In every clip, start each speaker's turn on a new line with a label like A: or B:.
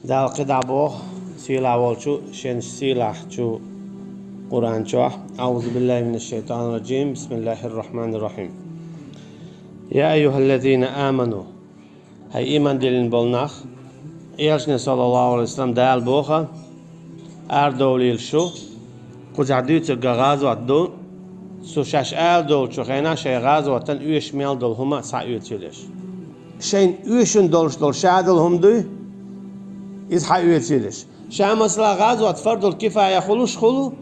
A: دال قطع بوخ سيلا والشو شن سيلا شو قرآن شو أعوذ بالله من الشيطان الرجيم بسم الله الرحمن الرحيم يا أيها الذين آمنوا هاي إيمان دلين بولناخ إيشنا صلى الله عليه وسلم دال بوخا أردوليل شو قجعديت غازو الدون سو شاش دول شو خينا شي غازو تن يوش ميل دول هما سايوتيلش شين يوشن دول شادل هم دوي إذ حيوتيلش شا مثلا غازو فرض الكفاية خلوش خلو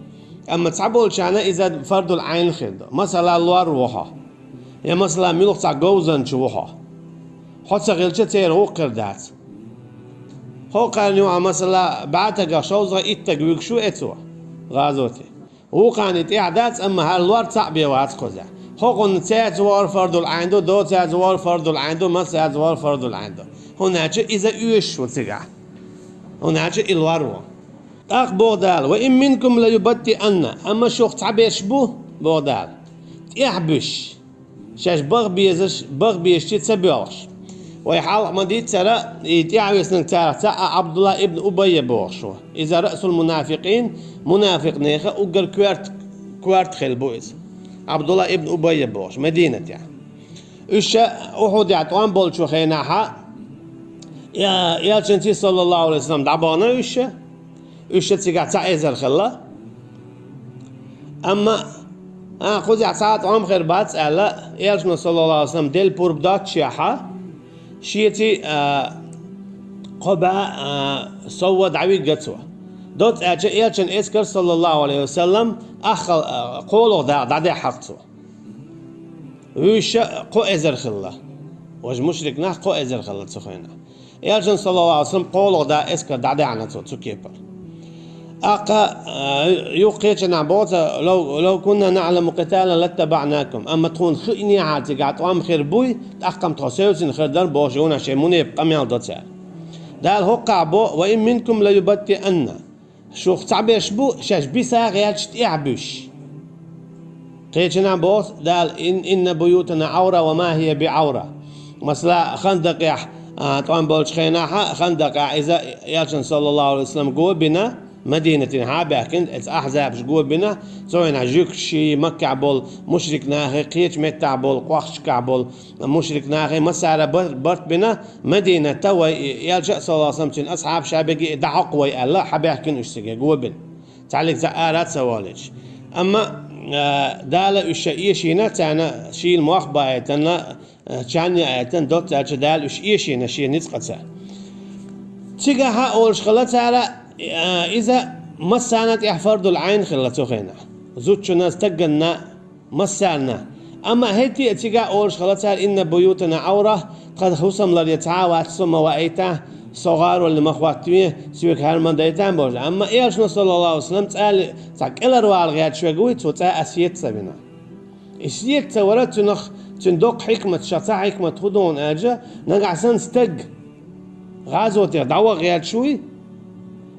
A: أما تعبول شانا إذا فرض العين خد مثلا لوار وها يا مثلا ميلوخ تاع جوزن شوها حتى غير تير هو قردات هو قال نوع مثلا بعتك شوزة إتجوك شو إتوا غازوتي هو كانت إعداد أما هالوار تعبي واتخذه هو قن تزوار فرض العنده دو تزوار فرض العنده ما تزوار فرض العنده هناك إذا يوش وتجع هناك الوارو أخ بودال وإن منكم لا يبتي أن أما شوخ تعبيش بو بودال يحبش شاش بغ بيش تسبيوش ويحال ما دي ترى يتعويس نترى عبد الله ابن أبي بوشوا إذا رأس المنافقين منافق نيخة أقر كوارت خيل بويز عبد الله ابن أبي بوش مدينة يعني إيش أحد يعطوان بولشوا خيناها يا جنتي صلى الله عليه وسلم دعبانا إيش تيجي تعيزر خلا أما خذ عصات عم خير بات على يالشنا صلى الله عليه وسلم ديل بوربدات شيحة شيتي قبا صود عوي قتوه دوت يالشن إسكر صلى الله عليه وسلم قولوا دا حقته ويش قو إزر خلا وج مشرك نه قو إزر خلا تسخينا يالشن صلى الله عليه وسلم قولوا دا إسكر دا عنته تكيبر أقا يوقيتنا بوتا لو كنا نعلم قتالا لاتبعناكم أما تكون خيني عاتي قاعد وام خير بوي تأقم تخسيوسين خير دار بوشونا شيموني يبقى ميال دوتا دال هو قعبو وإن منكم لا يبتي أن شوخ تعبيش بو شاش بيسا غيالش تيعبش قيتنا بوت دال إن بيوتنا عورة وما هي بعورة مثلا خندق يح طبعا بولش خيناها خندق إذا يالشن صلى الله عليه وسلم قوة بنا مدينة هابه كنت أحزاب جوا بنا سوينا عجوك شي مكة بول مشرك ناخي قيش متع بول قوخش كعبول مشرك ناخي مسارة برت بنا مدينة توا يلجأ صلى الله عليه وسلم أصحاب شابقي دعق وي الله حبه كن اشتكي جوا بن تعلق زقارات سوالج أما دالة الشيء شينا تانا شيء المواخبة تنا تشاني تن دوت دال الشيء شينا شيء نسقته تيجها أولش خلت على إذا مسانت يحفرد العين خلته خينا زوج ناس تجنا مسانا أما هيتي تيجا أولش خلتها إن بيوتنا عورة قد خصم لر يتعاوى ثم وأيته صغار ولا مخواتيه سويك هالمن دايتان بوج أما إيش صلى الله عليه وسلم تقال إلا روال غير شوي قوي توتا أسيت سبنا أسيت ورا تندق حكمة شطع حكمة خدون أجا نقع سنستج غازوتي دعوة غير شوي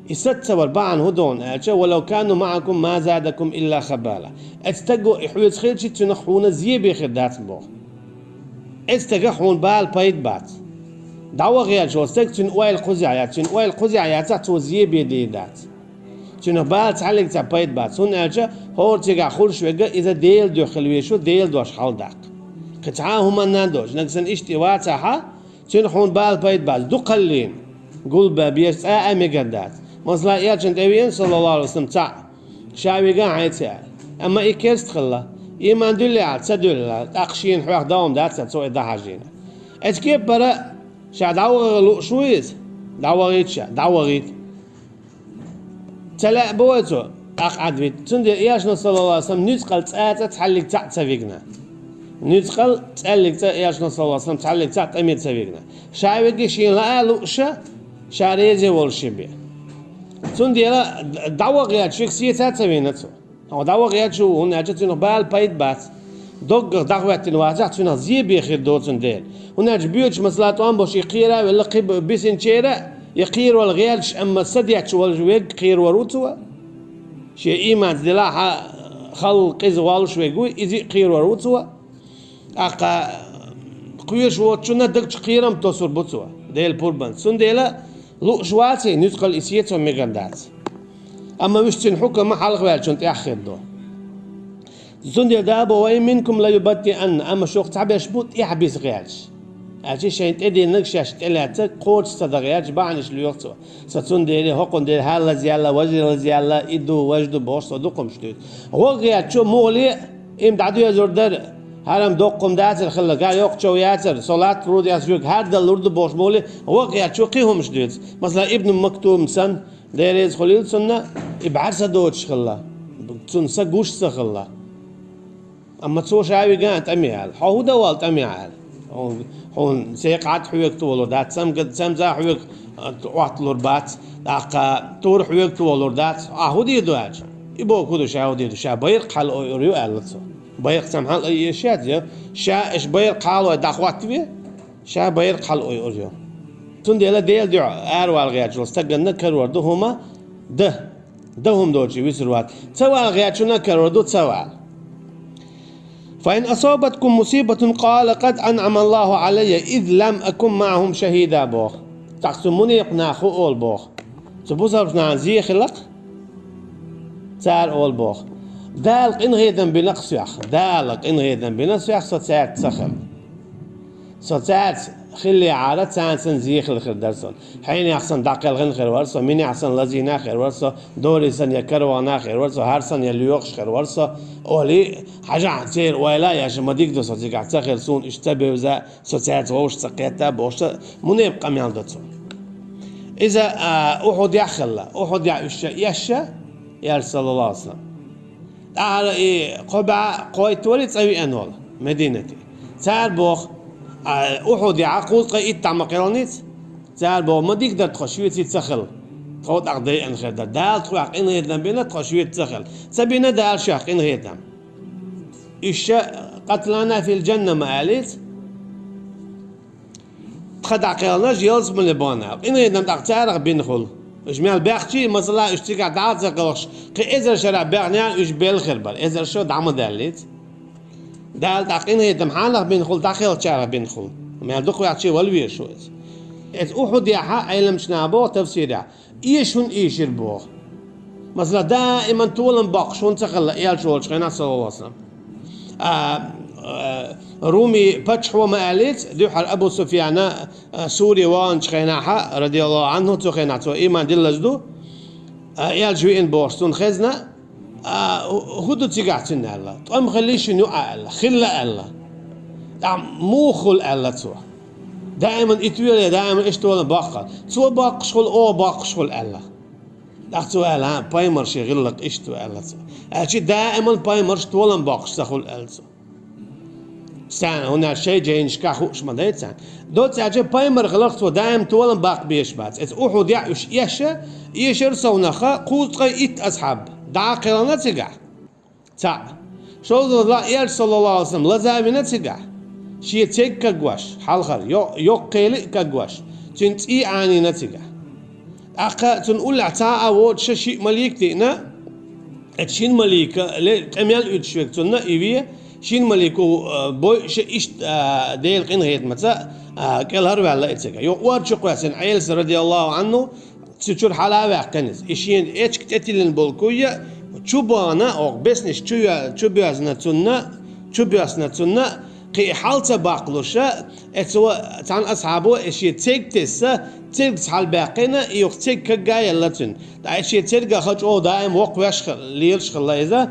A: يستوى البعن هدون أجا ولو كانوا معكم ما زادكم إلا خبالة استجوا يحوز خير شيء تنخون زيبي خدات بوه استجحون بال بايد بات دعوة غير شو استج تنويل قزعيات تنويل قزعيات تو زيبي ديدات تنبال تعلق تبايد بات سون أجا هو تيجا خول شوية إذا ديل دو خلويشو ديل دوش حال داق قطعاهم النادوش نقصن اشتواتها تنخون بال بايد بات دو قلين قول بابيس مقدات مثلا يالشن تبين صلى الله عليه وسلم تاع شاوي قاعد تاع أما إيكيست خلا إيمان دليل تدل تأقشين حواق دوم دات تسوي ده حاجينا إتكيب برا شا دعوة شويز دعوة غيت شا دعوة غيت تلا بوتو أقعد بيت تندي يالشن صلى الله عليه وسلم نتقل تحلق تاع تفيقنا نتقل تحلق يالشن صلى الله عليه وسلم تحلق تاع تأمير تفيقنا شاوي قشين لا لوشة شاريزي والشبيه تندي لا دعوة غير شيء سياسات سوينته أو دعوة غير شو هنا جت بال بايد بات دق دعوة الواجهة تنا زي بيخير دوت تندير هنا جبيوش مثلا توان بوش يقيرة ولا قب بيسن شيرة يقير والغيرش أما صديق والجويق قير وروتوا شيء إيمان دلاها خلق إزوال شوي قوي إذا قير وروتوا أقا قيش وتشنا دق قيرم تصور بتوا ديل بوربان سنديلا لو شواتي ندخل إسيته ميجندات أما وشتن حكم محل غير شنت أخر دو زندي دابو وين منكم لا يبدي أن أما شوق تعب يشبوت يحبس غيرش أجي شيء تدي نكشش تلاتك قوت صدقياش بعنش ليوقتو ستندي لي هقون دي هلا زيالا وزير زيالا إدو وجدو بوش صدقهم شدود هو غير شو مولي إم دعدو يزور در هرم دوقم داتر خلا قال يوقتو ياتر صلاة رود ياسجوك هذا اللورد بوش مولي هو غير شو قيهم شدود مثلا ابن مكتوم سن ديريز خليل سنة إبعرس دوتش خلا تنسى جوش سخلا أما تسوش عاوي قانت أميال حو دوالت أميال هون سيقعد حويك تولو دات سم زا حويك واتلور بات داقا تور حويك تولو دات هودي دواج يبو كودو شا هودي دو شا بيرق حال أوريو ألتسو بيرق سمحال أي شيء شا إش بيرق حالو داخوات بيه شا بيرق حال أوريو تندي لا ديل ديو أروال غياتشو استقلنا كروردو هما ده هم دوجي ويسروات سواء غياتشو نكروردو سواء فإن أصابتكم مصيبة قال قد أنعم الله علي إذ لم أكن معهم شهيدا بوخ تقسموني يقناخو أول بوخ سبوزا بنا زي خلق تار أول بوخ دالق إن غيدن بنقص يخ دالق إن غيدن بنقص يخ ستساعد تسخل ستساعد خلي عارة تانسن زي خلق درسون حين يحسن داقل غن خير ورسو مين يحسن لزينا خير ورسو دوري سن يكروانا خير ورسو هارسن يليوخش خير ورسو أولي حاجة عتير ولا يا شمديك دو صديق عتخير سون اشتبه وزا سوتسات ووش سقيتا بوش منيب قميال دوتو إذا أحد يخلا أحد يشا يا رسول الله عليه وسلم تعالى قبع قويت ولي تسوي أنول مدينتي تعال بوخ أحد يعقول قيت تعمقيرانيت تعال بوخ ما ديك در تخشويت تسخل خود أقدر أن خير دال تروح إن هيدم بينا تخشويت تسخل سبينا دال شاق إن هيدم إيش قتلنا في الجنة ما قالت خدع قيلنا جيلز من البانا إن هيدم تقتارق بينخل إجمال بيختي مثلا اشتكى دعات زقلش كإذا شرع بيعنيان إيش بالخربل إذا شو دعم دالت دال تقين هيدم حالق بينخل داخل شارع بينخل ما يدق يعطي والوير شو إذ أحد يحق علم شنابو تفسيره إيشون إيش البوخ مثلا دائما طول باقشون تخلى إيال شو شغنا صلى الله عليه وسلم رومي بتش هو ما قالت دوحر أبو سفيان سوري وان شغناها رضي الله عنه تخنا تو إيمان دلزدو إيال جوين بورستون خزنا هدو تيجاتين الله تقوم خليش نوع الله خلا الله مو خل الله تو دائما إتويل دائما إيش تقول باقر تو باق شغل أو باق شغل الله دكتور الله بايمر شغل لك إيش تو الله تو أشي دائما بايمر شتولن باق شغل الله تو سان هنا شيء جاي نشكاخوش ما دايت سان دوت أجي بايمر خلقت ودائما تولن باق بيش بات إت أحد يعيش يشر صونخا قوت قيت أصحاب دعاقلنا تجع تا شو الله يا صلى الله عليه وسلم لازمنا تجع شيء تيك كجواش حالخر يو قيل كجواش تنتي عني نتجع أقا تنقول عتاء وود شيء مليك تينا أكشين مليك لتميل يدشوك تنا إيوه شين مليكو بوي شيء ديل قين هيت متى كل هرب على إتجع يو وارد شو قاسن عيل رضي الله عنه تشور حلاوة كنز إشين إيش كتيلن بالكوية شوبانا أو بسنش شو بيازنا تنا قي حالته باقلوشة اتوا تان أصحابه إشي تيجتسا تيجت حال باقينا يوق تيج كجاي اللتن دا إشي تيجا خج أو دائم وق ويش ليلش خلا إذا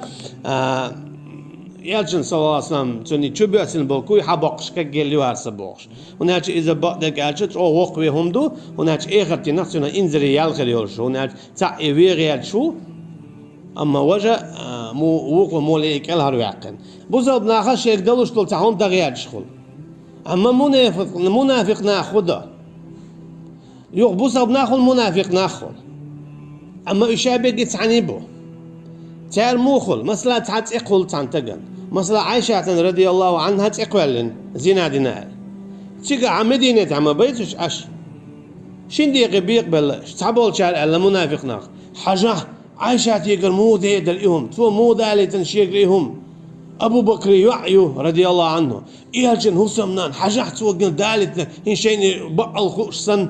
A: يالجن صلى الله عليه وسلم توني شو بيازن بالكوي حبقش كجيل يوارس بوش هناك إذا بعدك أجت أو وق ويهم دو هناك آخر تناقشنا إنزل يالخ يالش هناك تاع ويريال شو أما وجه مو وقو موليك الهر يعقن بوزل بناخش يقدلوش طول تاعهم تغير شغل أما منافق ناخده يوق بوزل بناخل منافق ناخل أما إشابه قيت عنيبو تار موخل مثلا تحت إقول تانتقن مثلا عائشة رضي الله عنها تقولن زنا دينار تيجا مدينة عم بيتش أش شندي غبيق بلش تعبول شار ألا منافق ناخ حاجة عائشة يقول مو ذي دلهم تو مو ذالي تنشيق لهم أبو بكر يعيو رضي الله عنه إيهالجن هو سمنان حاجة توقن دالتنا إن شيء بقى الخوش سن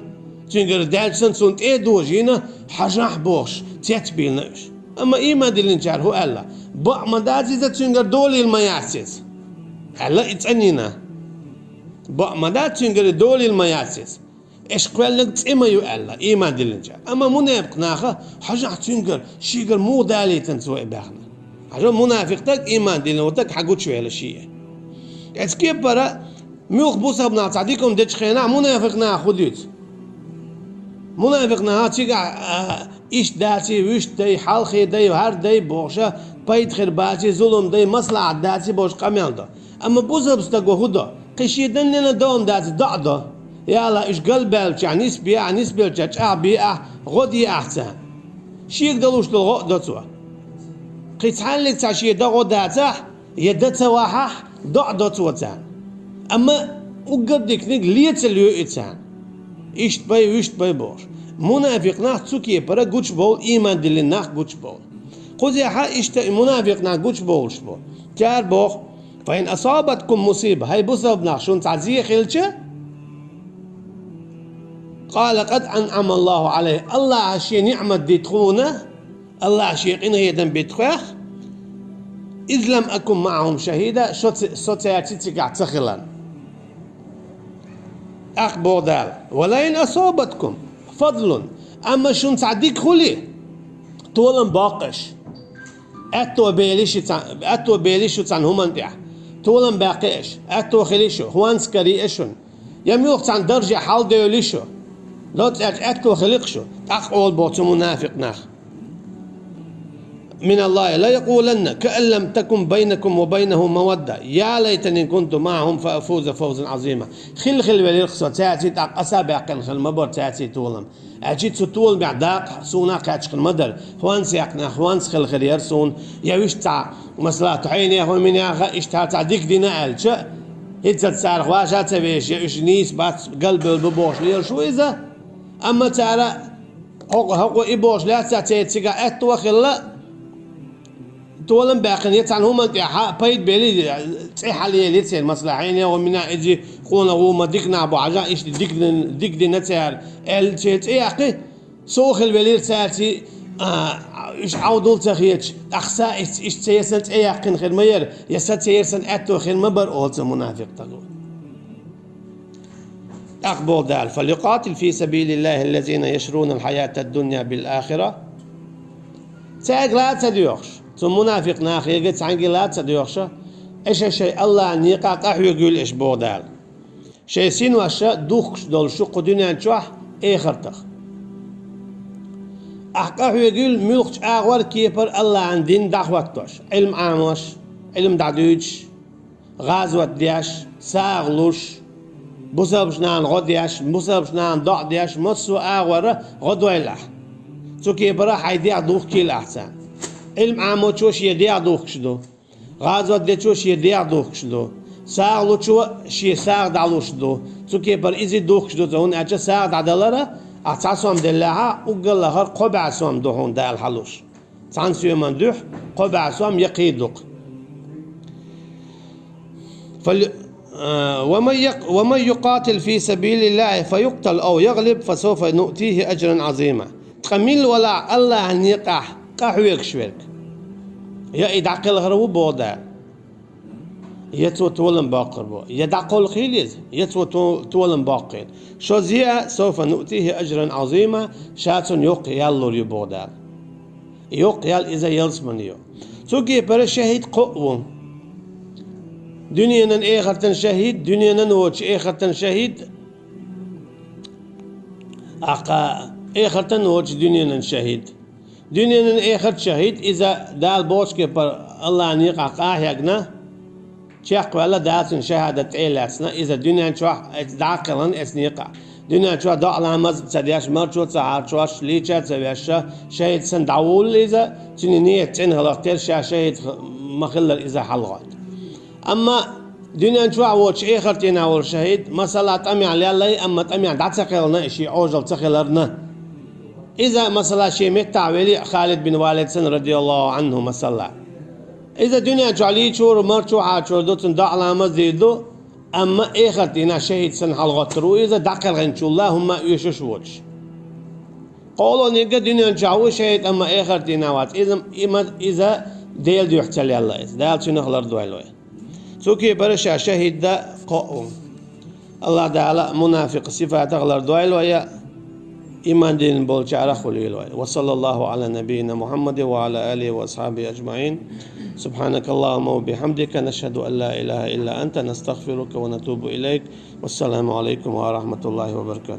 A: تنقر دالسن سنت دوجينا حجاح بوش تيتبيلناش أما إيمان دلنجار هو ألا بق مدازي إذا تنقر دولي المياسيس ألا إتعنينا بق مدازي تنقر دولي المياسيس إيش قال لك تسمى يؤلا إيمان دلنجار أما منافق ناخا حجاح تنقر شيقر مو دالي تنسوي باخنا حجاح منافق تك إيمان دلنجار حقود شوية لشيء إسكيب برا ميوخ بوسا بنعطيكم ديش خينا منافق ناخديت منافق نهاتيقع إيش داتي ويش داي حالخي داي وهر داي بوشا بايد خرباتي ظلم داي مصلحة داتي بوش قميل دا أما بوسا بستقو هدا قشي دننا دون داتي دعدا يالا إيش قلبال يعني نسبيل بيع غدي أحسن شيك دلوش دلغو داتوا قيتحالك تعشي دغو داتا يدتا واحح دعدا توتان أما وقدك نيك ليت الليو إتسان إشت باي ويشت باي بوش منافق ناخ تسوكي برا قوش بول إيمان دلين ناخ قوش بول قوزي حا إشت منافق ناخ قوش بولش بول كار بوخ فإن أصابتكم مصيبة هاي بصب ناخ شون تعزيه خيلشة قال قد أنعم الله عليه الله عشي نعمة ديتخونه الله عشي قين هيدا بيتخوخ إذ لم أكن معهم شهيدا شوت سياتي قاعد تخلان أخبر دال ولئن أصابتكم فضل أما شون تعديك خلي طولن باقش أتو بيليشو تان همان ديع طولن باقش أتو خليشو هوانس كريشون يميوخ تان درجة حال ديوليشو لا أتو خليقشو أقول بوتو منافق ناخ من الله لا يقولن كأن لم تكن بينكم وبينه مودة يا ليتني كنت معهم فأفوز فوزا عظيما خل ولي رخصة تأتي أصابع قل مبر تأتي تولم أجيت ستول بعداق سونا كاتش المدر خوانس يقنا خوانس خل يرسون يوش تاع مثلا تعيني هو من ياخا اشتها تعديك دينا ألش هيتزت سار خواشا تبيش يوش نيس بات قلب الببوش لير شو إذا أما ترى هو إبوش لا تأتي أتوا خلا تولم باقين يتعن هم بايد بيلي تصيح عليه ليتسير مصلحين ومنا اجي خونا وما ديكنا ابو عجا ايش ديك دي نتسير التيت اخي سوخ البلير ساتي ايش عودول تخيتش اخسا ايش تيسنت يقين خير مير يسات يرسن اتو خير مبر اولت منافق تقول اقبل دال فليقاتل في سبيل الله الذين يشرون الحياة الدنيا بالآخرة تاق لا تديوخش ثم منافق ناخي قلت عنقي لا تديوخش ايش شيء الله نيقا قحو يقول ايش بودال شيء سين واشا دوخش دول شق دنيا نشوح اخرتخ قحو يقول ملقش اغور كيبر الله عن دين دعوتوش علم عاموش علم دعدوش غازوة دياش ساغلوش بوسابش نان غدياش بوسابش نان ضع دياش مصو اغور غدويلح تو كيبرا حيديع دوخ كيل احسن علم عامو چوش يديع دوخ شدو غازوة دي چوش يديع دوخ شدو ساغلو چو شي ساغ دعلو شدو تو كيبر ايزي دوخ شدو تهون اجا ساغ دعدلره اعتصام دلها وقال لها قبع سوام دوحون دا الحلوش تان سيومان دوح قبع سوام يقيدوك ومن يقاتل في سبيل الله فيقتل أو يغلب فسوف نؤتيه أجرا عظيما تقميل ولا الله أن يقع قحويك شويك يا إدعقل غرو بودا يتو تولن باقر بو يدعقل خيليز يتو تولن باقر شو زيا سوف نؤتيه أجرا عظيما شاتون يقيال لوري بودا يقيال إذا يلسمنيو توقي برا شهيد قوم دنيانا اخرتن شهيد دنيانا نوتش اخرتن شهيد اقا اخرتن نوتش دنيانا شهيد دنيانا اخرت شهيد اذا دال بوشك بر الله نيقا قاهيقنا شيخ ولا داتن شهادة ايلاتنا اذا دنيا شوح داقلا اسنيقا دنيا شوح دعلا مز تسدياش مرشو تسعار شوش ليشا تسويش شهيد سندعول اذا تنينية تنهل اختير شهيد مخلل اذا حلغات أما دنيا نشوع وش إخرتنا والشهيد مثلا تأمي على الله أما تأمي عند تخيلنا شيء عوجل تخيلنا إذا مثلا شيء متعولي خالد بن والد سن رضي الله عنه مثلا إذا دنيا جعلي شور مرشو عاشور دوتن دعلا مزيدو أما آخر تينا شهيد سن حلغترو إذا دقل غنشو اللهم يشوش وش قولوا نيجا دنيا نشعو شهيد أما آخر تينا وات إذا ديل دو يحتلي الله ديل شنو خلر دوالوه سوكي برشا شهيد دا الله تعالى منافق صفات غلر دوالوه يا إيمان دين بول شعر خليل وصلى الله على نبينا محمد وعلى آله وأصحابه أجمعين سبحانك اللهم وبحمدك نشهد أن لا إله إلا أنت نستغفرك ونتوب إليك والسلام عليكم ورحمة الله وبركاته.